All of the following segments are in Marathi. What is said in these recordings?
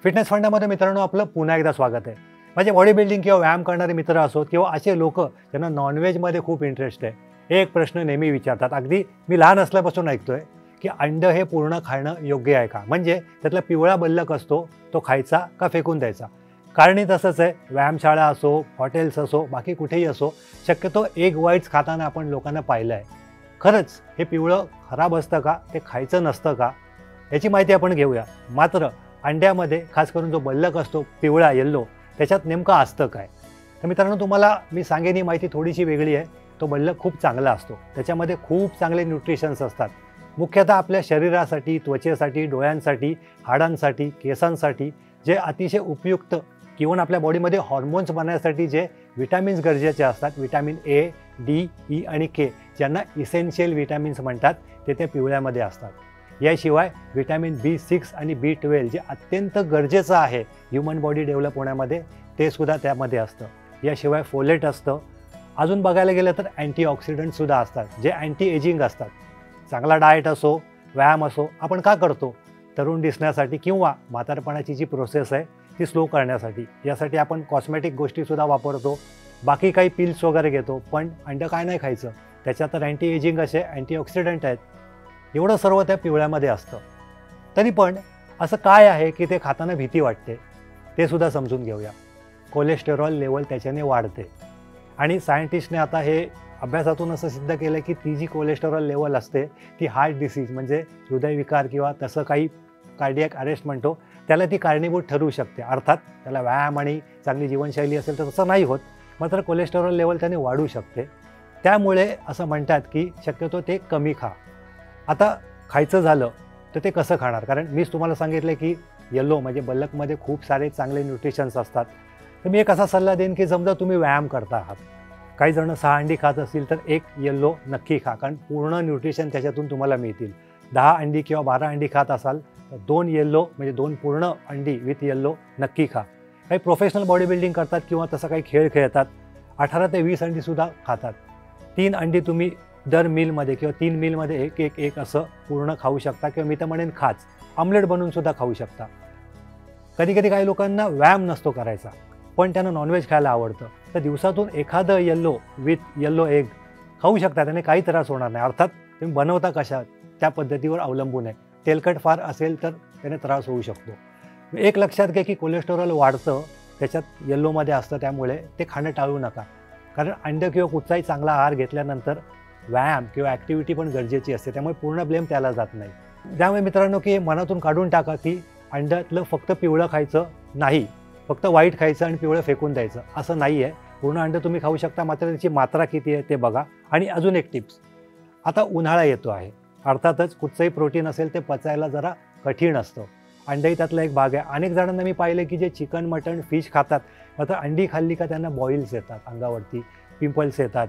फिटनेस फंडामध्ये मित्रांनो आपलं पुन्हा एकदा स्वागत आहे। माझे बॉडी बिल्डिंग किंवा व्यायाम करणारे मित्र असोत किंवा असे लोक ज्यांना नॉनव्हेजमध्ये खूप इंटरेस्ट आहे, एक प्रश्न नेहमी विचारतात, अगदी मी लहान असल्यापासून ऐकतोय की अंड हे पूर्ण खाणं योग्य आहे का, म्हणजे त्यातला पिवळा बल्लक असतो तो खायचा का फेकून द्यायचा। कारणी तसंच आहे, व्यायामशाळा असो, हॉटेल्स असो, बाकी कुठेही असो, शक्यतो एग व्हाईट्स खाताना आपण लोकांना पाहिलं आहे। खरंच हे पिवळं खराब असतं का, ते खायचं नसतं का, याची माहिती आपण घेऊया। मात्र अंड्यामध्ये खास करून जो बल्लक असतो पिवळा येल्लो, त्याच्यात नेमकं असतं काय। तर मित्रांनो तुम्हाला मी सांगेन ही माहिती थोडीशी वेगळी आहे। तो बल्लक खूप चांगला असतो, त्याच्यामध्ये खूप चांगले न्यूट्रिशन्स असतात, मुख्यतः आपल्या शरीरासाठी, त्वचेसाठी, डोळ्यांसाठी, हाडांसाठी, केसांसाठी जे अतिशय उपयुक्त किंवा आपल्या बॉडीमध्ये हॉर्मोन्स बनण्यासाठी जे विटॅमिन्स गरजेचे असतात, विटॅमिन ए, डी, ई आणि के, ज्यांना इसेन्शियल विटॅमिन्स म्हणतात, ते त्या पिवळ्यामध्ये असतात। याशिवाय विटॅमिन B6 आणि B12 जे अत्यंत गरजेचं आहे ह्यूमन बॉडी डेव्हलप होण्यामध्ये, ते सुद्धा त्यामध्ये असतं। याशिवाय फोलेट असतं। अजून बघायला गेलं तर अँटीऑक्सिडंटसुद्धा असतात, जे अँटी एजिंग असतात। चांगला डाएट असो, व्यायाम असो, आपण का करतो, तरुण दिसण्यासाठी किंवा म्हातारपणाची जी प्रोसेस आहे ती स्लो करण्यासाठी। यासाठी आपण कॉस्मेटिक गोष्टीसुद्धा वापरतो, बाकी काही पिल्स वगैरे घेतो, पण अंड काय नाही खायचं, त्याच्यात तर अँटी एजिंग असे अँटीऑक्सिडंट आहेत। एवढं सर्व त्या पिवळ्यामध्ये असतं। तरी पण असं काय आहे की ते खाताना भीती वाटते, ते सुद्धा समजून घेऊया। कोलेस्टेरॉल लेवल त्याच्याने वाढते आणि सायंटिस्टने आता हे अभ्यासातून असं सिद्ध केलं की ती जी कोलेस्टेरॉल लेवल असते ती हार्ट डिसीज म्हणजे हृदयविकार किंवा तसं काही कार्डियक अरेस्ट म्हणतो, त्याला ती कारणीभूत ठरू शकते। अर्थात त्याला व्यायाम आणि चांगली जीवनशैली असेल तर तसं नाही होत, मात्र कोलेस्टेरॉल लेवल त्याने वाढू शकते। त्यामुळे असं म्हणतात की शक्यतो ते कमी खा। आता खायचं झालं तर ते कसं खाणार, कारण मीच तुम्हाला सांगितलं की येल्लो म्हणजे बल्लकमध्ये खूप सारे चांगले न्यूट्रिशन्स असतात। तर मी एक असा सल्ला देईन की समजा तुम्ही व्यायाम करता आहात, काही जण 6 अंडी खात असतील तर एक येल्लो नक्की खा, कारण पूर्ण न्यूट्रिशन त्याच्यातून तुम्हाला मिळतील। 10 अंडी किंवा 12 अंडी खात असाल तर 2 येल्लो म्हणजे 2 पूर्ण अंडी विथ येल्लो नक्की खा। काही प्रोफेशनल बॉडी बिल्डिंग करतात किंवा तसं काही खेळ खेळतात, 18 ते 20 अंडीसुद्धा खातात। 3 अंडी तुम्ही दर मीलमध्ये किंवा 3 मीलमध्ये एक असं पूर्ण खाऊ शकता, किंवा मी तर म्हणेन खाच, आमलेट बनवून सुद्धा खाऊ शकता। कधी कधी काही लोकांना व्यायाम नसतो करायचा, पण त्यांना नॉनव्हेज खायला आवडतं, तर दिवसातून एखादं येल्लो विथ येल्लो एग खाऊ शकता, त्याने काही त्रास होणार नाही। अर्थात तुम्ही बनवता कशा त्या पद्धतीवर अवलंबून आहे, तेलकट फार असेल तर त्याने त्रास होऊ शकतो। एक लक्षात घ्या की कोलेस्टेरॉल वाढतं त्याच्यात येल्लोमध्ये असतं, त्यामुळे ते खाणं टाळू नका, कारण अंड किंवा कुठचाही चांगला आहार घेतल्यानंतर व्यायाम किंवा ॲक्टिव्हिटी पण गरजेची असते, त्यामुळे पूर्ण ब्लेम त्याला जात नाही। त्यामुळे मित्रांनो की मनातून काढून टाका की अंड्यातलं फक्त पिवळं खायचं नाही, फक्त व्हाईट खायचं आणि पिवळं फेकून द्यायचं असं नाही आहे। पूर्ण अंड तुम्ही खाऊ शकता, मात्र त्याची मात्रा किती आहे ते बघा। आणि अजून एक टिप्स, आता उन्हाळा येतो आहे, अर्थातच कुठचंही प्रोटीन असेल ते पचायला जरा कठीण असतं, अंडही त्यातला एक भाग आहे। अनेक जणांना मी पाहिलं की जे चिकन, मटण, फिश खातात, मात्र अंडी खाल्ली का त्यांना बॉईल्स येतात, अंगावरती पिंपल्स येतात,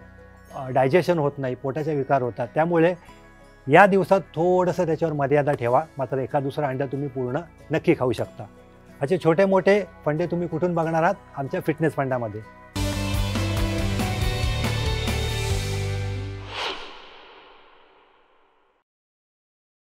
डायजेशन होत नाही, पोटाचे विकार होतात। त्यामुळे या दिवसात थोडंसं त्याच्यावर मर्यादा ठेवा, मात्र एका दुसरा अंडा तुम्ही पूर्ण नक्की खाऊ शकता। असे छोटे मोठे फंडे तुम्ही कुठून बघणार आहात, आमच्या फिटनेस फंडामध्ये।